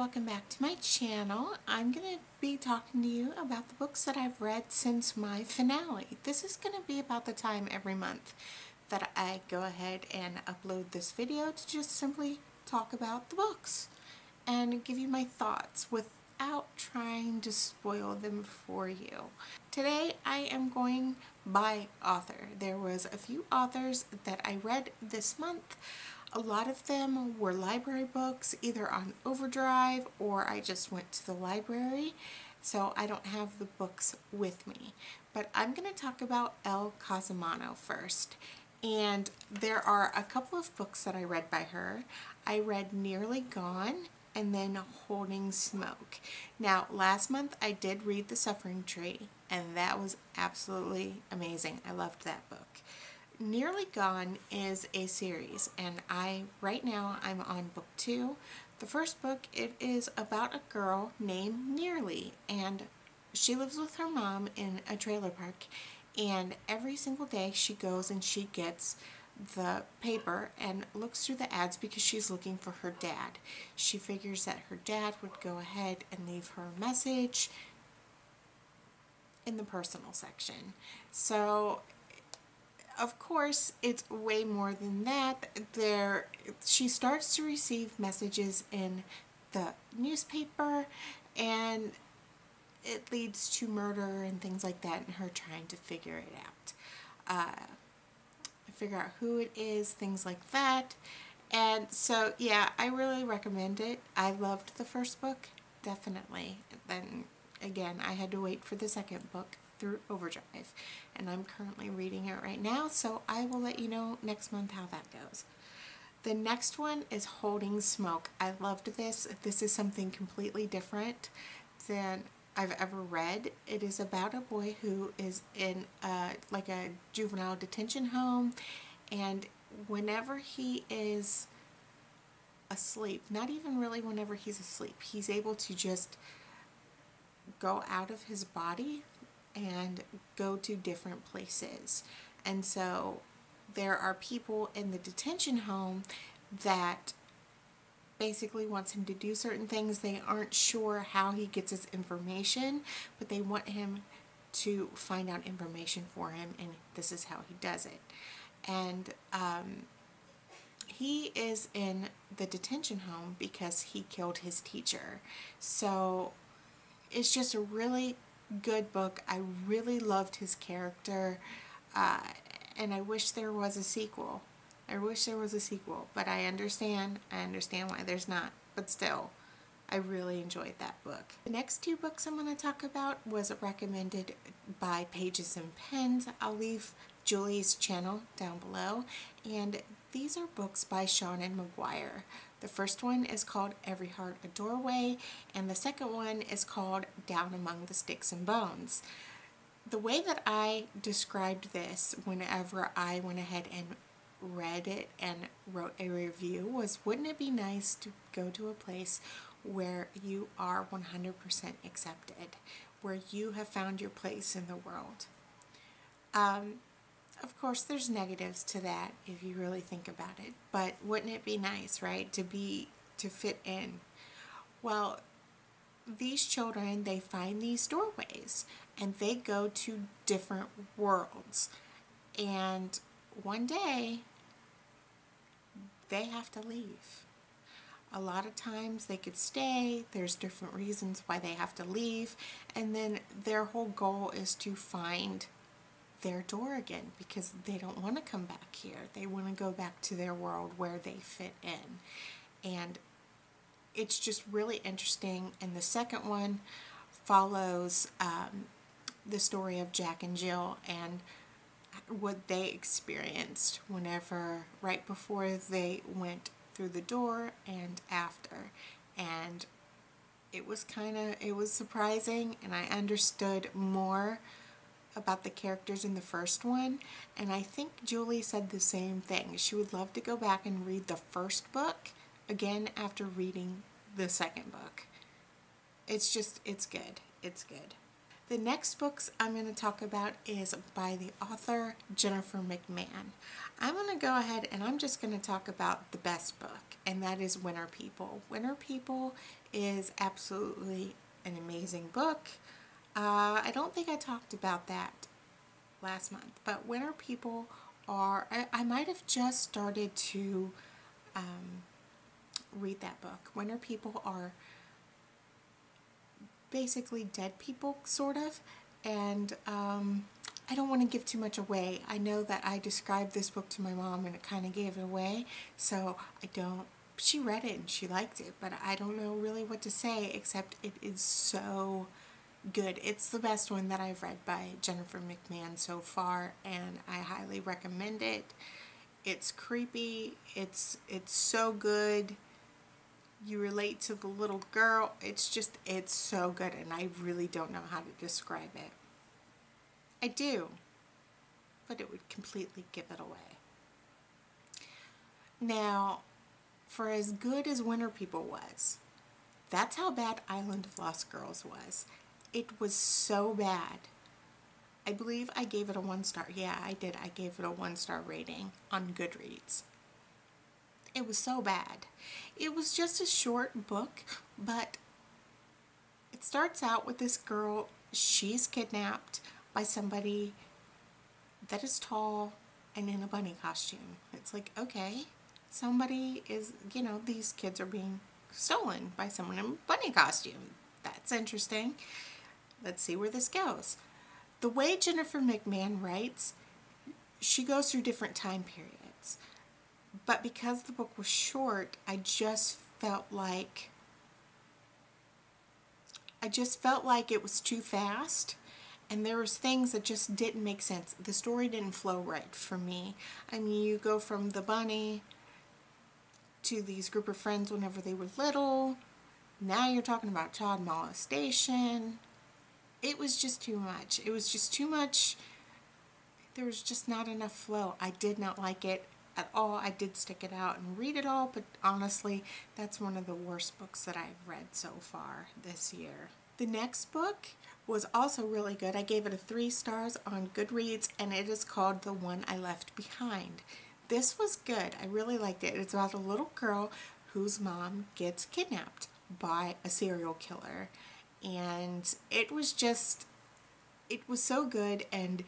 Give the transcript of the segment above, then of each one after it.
welcome back to my channel. I'm going to be talking to you about the books that I've read since my finale. This is going to be about the time every month that I go ahead and upload this video to just simply talk about the books and give you my thoughts without trying to spoil them for you. Today I am going by author. There was a few authors that I read this month. A lot of them were library books, either on Overdrive or I just went to the library, so I don't have the books with me. But I'm going to talk about Elle Cosimano first. And there are a couple of books that I read by her. I read Nearly Gone and then Holding Smoke. Now, last month I did read The Suffering Tree, and that was absolutely amazing. I loved that book. Nearly Gone is a series, and right now I'm on book 2. The first book, it is about a girl named Nearly, and she lives with her mom in a trailer park, and every single day she goes and she gets the paper and looks through the ads because she's looking for her dad. She figures that her dad would go ahead and leave her a message in the personal section. So of course, it's way more than that. She starts to receive messages in the newspaper, and it leads to murder and things like that, and her trying to figure it out. Figure out who it is, things like that. And so, yeah, I really recommend it. I loved the first book, definitely. Then, again, I had to wait for the second book through Overdrive, and I'm currently reading it right now, so I will let you know next month how that goes. The next one is Holding Smoke. I loved this. This is something completely different than I've ever read. It is about a boy who is in like a juvenile detention home, and whenever he is asleep, not even really whenever he's asleep, he's able to just go out of his body and go to different places. And so there are people in the detention home that basically wants him to do certain things. They aren't sure how he gets his information, but they want him to find out information for him, and this is how he does it. And he is in the detention home because he killed his teacher. So it's just a really good book. I really loved his character, and I wish there was a sequel. But I understand why there's not, but still, I really enjoyed that book. The next two books I'm going to talk about was recommended by Pages and Pens. I'll leave Julie's channel down below, and these are books by Seanan McGuire. The first one is called Every Heart a Doorway, and the second one is called Down Among the Sticks and Bones. The way that I described this whenever I went ahead and read it and wrote a review was, wouldn't it be nice to go to a place where you are 100% accepted, where you have found your place in the world? Of course, there's negatives to that if you really think about it, but wouldn't it be nice, right, to fit in? Well, these children, they find these doorways and they go to different worlds, and one day they have to leave. A lot of times they could stay, there's different reasons why they have to leave, and then their whole goal is to find their door again because they don't want to come back here. They want to go back to their world where they fit in. And it's just really interesting. And the second one follows the story of Jack and Jill and what they experienced right before they went through the door and after. And it was surprising, and I understood more about the characters in the first one, and I think Julie said the same thing. She would love to go back and read the first book again after reading the second book. It's good. The next books I'm going to talk about is by the author Jennifer McMahon. I'm going to go ahead and I'm just going to talk about the best book, and that is Winter People. Winter People is absolutely an amazing book. I don't think I talked about that last month, but Winter People are, I might have just started to read that book. Winter People are basically dead people, sort of, and I don't want to give too much away. I know that I described this book to my mom and it kind of gave it away, so I don't, she read it and she liked it, but I don't know really what to say except it is so good. It's the best one that I've read by Jennifer McMahon so far, and I highly recommend it. It's creepy, it's so good. You relate to the little girl. It's so good, and I really don't know how to describe it. I do, but it would completely give it away. Now, for as good as Winter People was, that's how bad Island of Lost Girls was. It was so bad. I believe I gave it a 1-star. Yeah, I did. I gave it a 1-star rating on Goodreads. It was so bad. It was just a short book, but it starts out with this girl. She's kidnapped by somebody that is tall and in a bunny costume. It's like, okay, somebody is, you know, these kids are being stolen by someone in a bunny costume. That's interesting. Let's see where this goes. The way Jennifer McMahon writes, she goes through different time periods. But because the book was short, I just felt like it was too fast, and there was things that just didn't make sense. The story didn't flow right for me. I mean, you go from the bunny to these group of friends whenever they were little. Now you're talking about child molestation. It was just too much. It was just too much. There was just not enough flow. I did not like it at all. I did stick it out and read it all, but honestly, that's one of the worst books that I've read so far this year. The next book was also really good. I gave it a 3 stars on Goodreads, and it is called The One I Left Behind. This was good. I really liked it. It's about a little girl whose mom gets kidnapped by a serial killer, and it was so good. And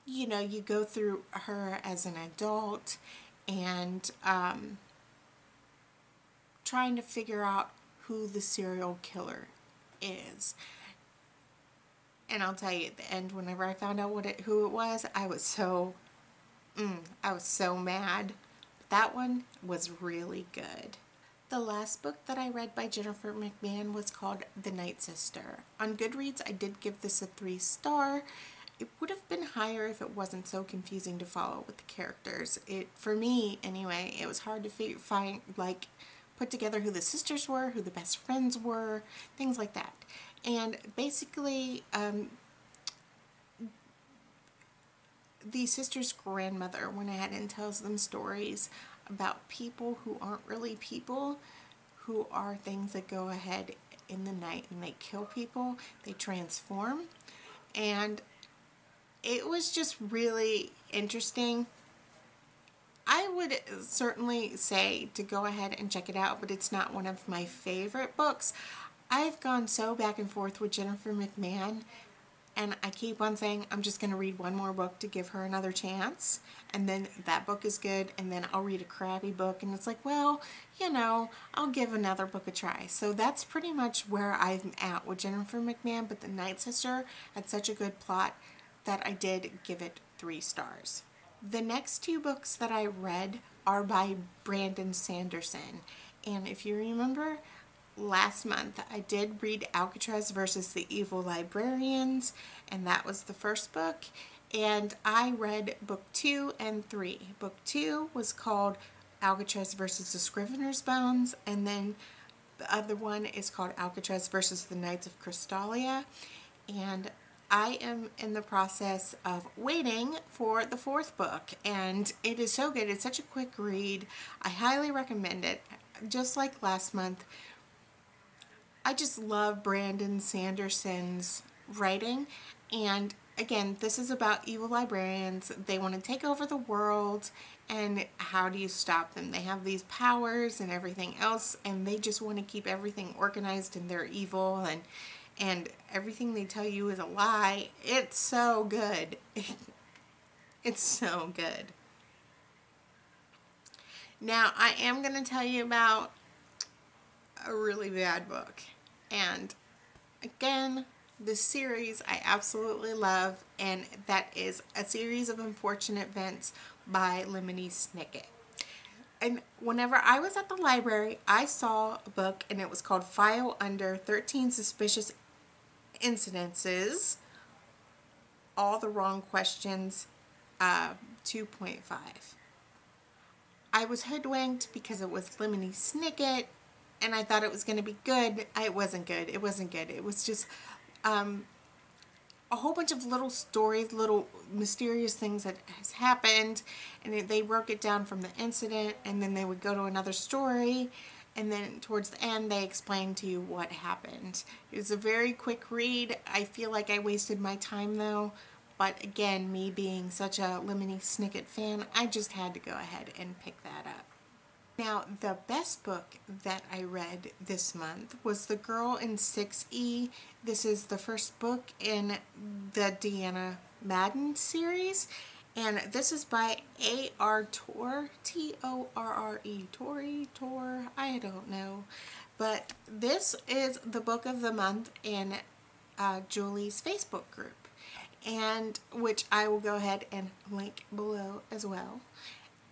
you know, you go through her as an adult and trying to figure out who the serial killer is. And I'll tell you, at the end, whenever I found out who it was, I was so mad. That one was really good. The last book that I read by Jennifer McMahon was called The Night Sister. On Goodreads, I did give this a 3 star. It would have been higher if it wasn't so confusing to follow with the characters. For me, anyway, it was hard to put together who the sisters were, who the best friends were, things like that. And basically, the sister's grandmother went ahead and tells them stories about people who aren't really people, who are things that go ahead in the night and they kill people, they transform. And it was just really interesting. I would certainly say to go ahead and check it out, but it's not one of my favorite books. I've gone so back and forth with Jennifer McMahon, and I keep on saying I'm just going to read one more book to give her another chance, and then that book is good, and then I'll read a crappy book, and it's like, well, you know, I'll give another book a try. So that's pretty much where I'm at with Jennifer McMahon, but The Night Sister had such a good plot that I did give it 3 stars. The next 2 books that I read are by Brandon Sanderson, and if you remember, last month I did read Alcatraz versus the Evil Librarians, and that was the first book, and I read book 2 and 3. Book 2 was called Alcatraz versus the Scrivener's Bones, and then the other one is called Alcatraz versus the Knights of Crystallia, and I am in the process of waiting for the 4th book, and it is so good. It's such a quick read. I highly recommend it. Just like last month, I just love Brandon Sanderson's writing. And again, this is about evil librarians. They want to take over the world, and how do you stop them? They have these powers and everything else, and they just want to keep everything organized, and they're evil, and everything they tell you is a lie. It's so good. It's so good. Now, I am going to tell you about a really bad book. And again, this series I absolutely love, and that is A Series of Unfortunate Events by Lemony Snickett. And whenever I was at the library, I saw a book, and it was called File Under 13 Suspicious Incidences, All the Wrong Questions, 2.5. I was hoodwinked because it was Lemony Snickett, and I thought it was going to be good. It wasn't good. It wasn't good. It was just a whole bunch of little stories, little mysterious things that has happened, and they broke it down from the incident, and then they would go to another story, and then towards the end they explained to you what happened. It was a very quick read. I feel like I wasted my time though, but again, me being such a Lemony Snickett fan, I just had to go ahead and pick that up. Now, the best book that I read this month was The Girl in 6E. This is the first book in the Deanna Madden series, and this is by A.R. Torre, T-O-R-R-E, Torre, I don't know. But this is the book of the month in Julie's Facebook group, and which I will go ahead and link below as well.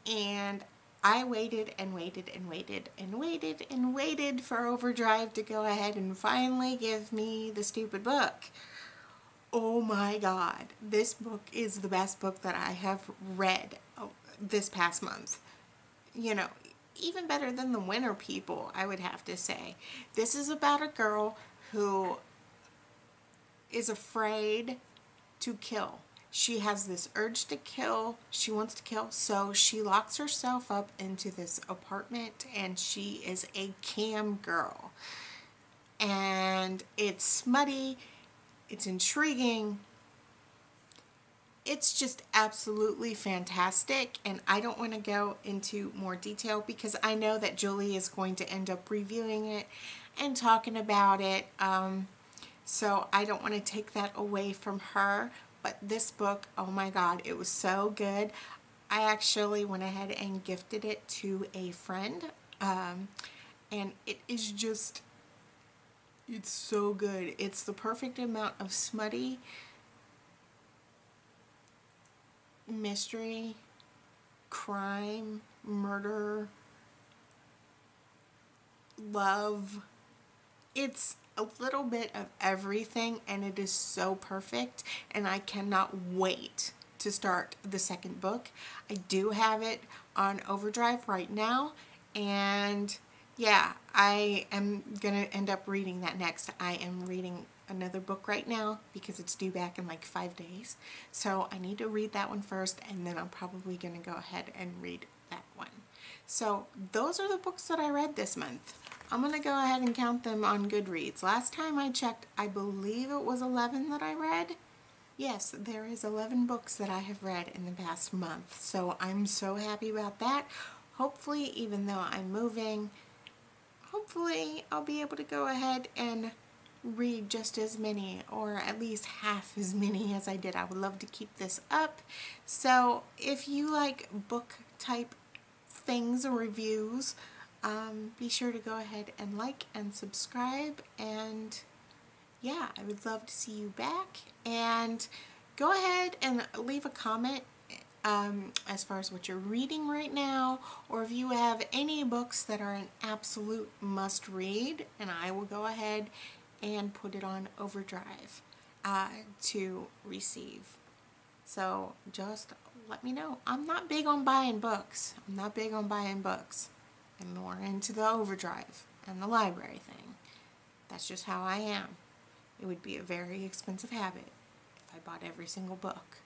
And I waited and waited and waited and waited and waited for Overdrive to go ahead and finally give me the stupid book. Oh my God, this book is the best book that I have read this past month. You know, even better than The Winter People, I would have to say. This is about a girl who is afraid to kill. She has this urge to kill. She wants to kill, so she locks herself up into this apartment, and she is a cam girl. And it's smutty. It's intriguing. It's just absolutely fantastic, and I don't want to go into more detail because I know that Julie is going to end up reviewing it and talking about it. So I don't want to take that away from her. But this book, oh my God, it was so good. I actually went ahead and gifted it to a friend. And it is just, it's so good. It's the perfect amount of smutty, mystery, crime, murder, love. It's a little bit of everything, and it is so perfect, and I cannot wait to start the second book. I do have it on Overdrive right now, and yeah, I am gonna end up reading that next. I am reading another book right now because it's due back in like 5 days, so I need to read that one first, and then I'm probably gonna go ahead and read that one. So those are the books that I read this month. I'm going to go ahead and count them on Goodreads. Last time I checked, I believe it was 11 that I read. Yes, there is 11 books that I have read in the past month. So I'm so happy about that. Hopefully, even though I'm moving, hopefully I'll be able to go ahead and read just as many, or at least half as many as I did. I would love to keep this up. So if you like book type things or reviews, be sure to go ahead and like and subscribe, and yeah, I would love to see you back. And go ahead and leave a comment as far as what you're reading right now, or if you have any books that are an absolute must read, and I will go ahead and put it on Overdrive to receive. So just let me know. I'm not big on buying books. I'm not big on buying books. I'm more into the Overdrive and the library thing. That's just how I am. It would be a very expensive habit if I bought every single book.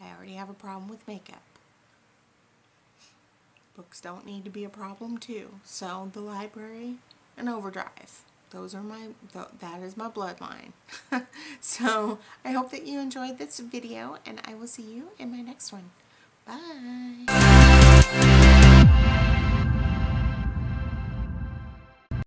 I already have a problem with makeup. Books don't need to be a problem too. So the library and Overdrive. that is my bloodline. So I hope that you enjoyed this video, and I will see you in my next one.